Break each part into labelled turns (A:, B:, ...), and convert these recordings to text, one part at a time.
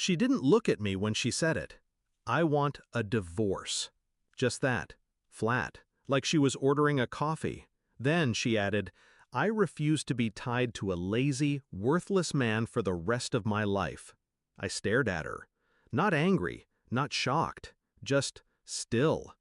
A: She didn't look at me when she said it. I want a divorce. Just that. Flat. Like she was ordering a coffee. Then she added, I refuse to be tied to a lazy, worthless man for the rest of my life. I stared at her. Not angry, not shocked, just still.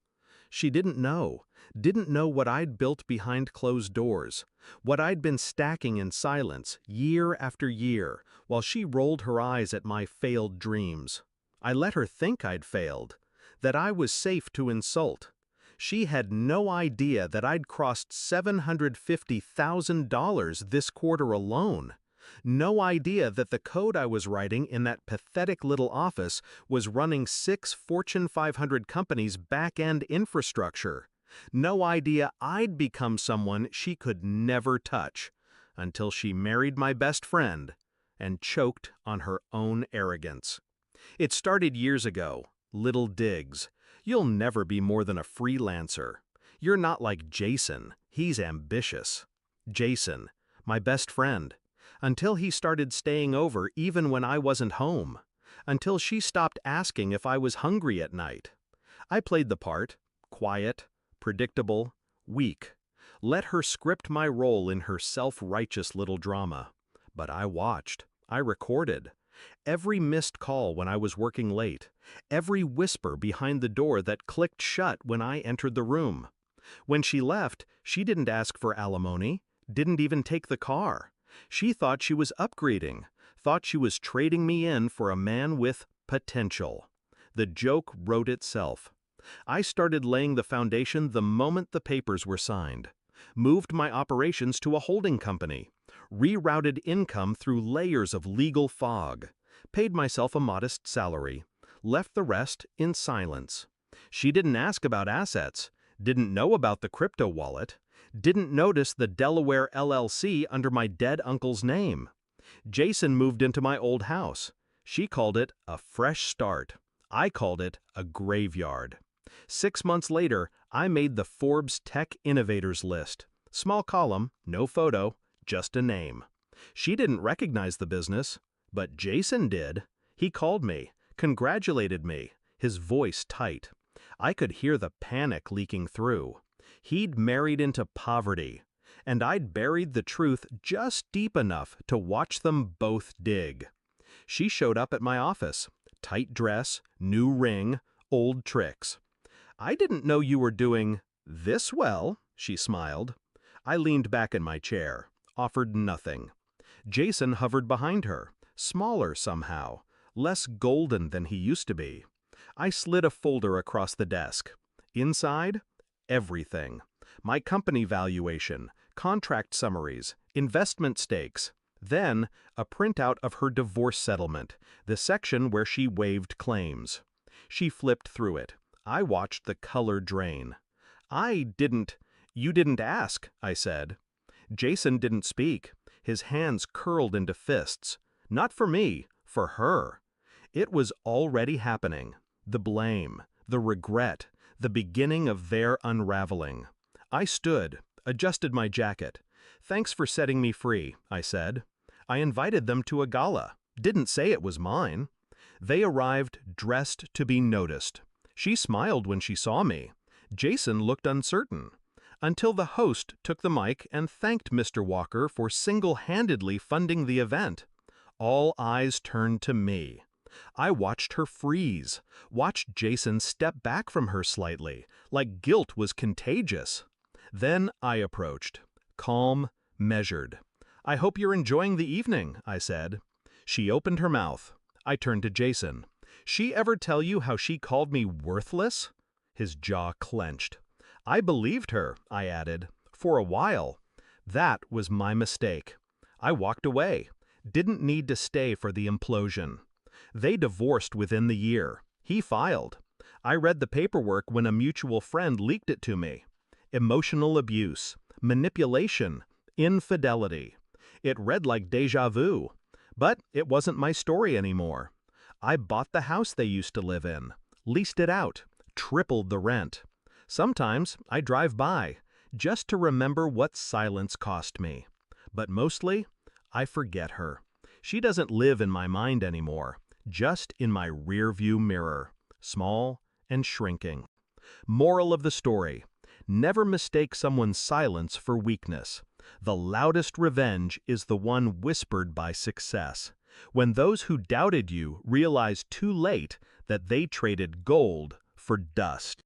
A: She didn't know what I'd built behind closed doors, what I'd been stacking in silence year after year while she rolled her eyes at my failed dreams. I let her think I'd failed, that I was safe to insult. She had no idea that I'd crossed $750,000 this quarter alone. No idea that the code I was writing in that pathetic little office was running 6 Fortune 500 companies' back-end infrastructure. No idea I'd become someone she could never touch, until she married my best friend and choked on her own arrogance. It started years ago, little digs. You'll never be more than a freelancer. You're not like Jason, he's ambitious. Jason, my best friend. Until he started staying over even when I wasn't home. Until she stopped asking if I was hungry at night. I played the part, quiet, predictable, weak. Let her script my role in her self-righteous little drama. But I watched. I recorded. Every missed call when I was working late. Every whisper behind the door that clicked shut when I entered the room. When she left, she didn't ask for alimony, didn't even take the car. She thought she was upgrading, thought she was trading me in for a man with potential. The joke wrote itself. I started laying the foundation the moment the papers were signed. Moved my operations to a holding company. Rerouted income through layers of legal fog. Paid myself a modest salary. Left the rest in silence. She didn't ask about assets. Didn't know about the crypto wallet. Didn't notice the Delaware LLC under my dead uncle's name. Jason moved into my old house. She called it a fresh start. I called it a graveyard. 6 months later, I made the Forbes Tech Innovators list. Small column, no photo, just a name. She didn't recognize the business, but Jason did. He called me, congratulated me, his voice tight. I could hear the panic leaking through. He'd married into poverty, and I'd buried the truth just deep enough to watch them both dig. She showed up at my office. Tight dress, new ring, old tricks. I didn't know you were doing this well, she smiled. I leaned back in my chair, offered nothing. Jason hovered behind her, smaller somehow, less golden than he used to be. I slid a folder across the desk. Inside, everything. My company valuation, contract summaries, investment stakes. Then, a printout of her divorce settlement, the section where she waived claims. She flipped through it. I watched the color drain. You didn't ask, I said. Jason didn't speak. His hands curled into fists. Not for me, for her. It was already happening. The blame, the regret, the beginning of their unraveling. I stood, adjusted my jacket. Thanks for setting me free, I said. I invited them to a gala. Didn't say it was mine. They arrived dressed to be noticed. She smiled when she saw me. Jason looked uncertain. Until the host took the mic and thanked Mr. Walker for single-handedly funding the event. All eyes turned to me. I watched her freeze, watched Jason step back from her slightly, like guilt was contagious. Then I approached, calm, measured. I hope you're enjoying the evening, I said. She opened her mouth. I turned to Jason. She ever tell you how she called me worthless? His jaw clenched. I believed her, I added, for a while. That was my mistake. I walked away. Didn't need to stay for the implosion. They divorced within the year. He filed. I read the paperwork when a mutual friend leaked it to me. Emotional abuse, manipulation, infidelity. It read like déjà vu. But it wasn't my story anymore. I bought the house they used to live in, leased it out, tripled the rent. Sometimes I drive by, just to remember what silence cost me. But mostly, I forget her. She doesn't live in my mind anymore. just in my rearview mirror, small and shrinking. Moral of the story: never mistake someone's silence for weakness. The loudest revenge is the one whispered by success. When those who doubted you realize too late that they traded gold for dust.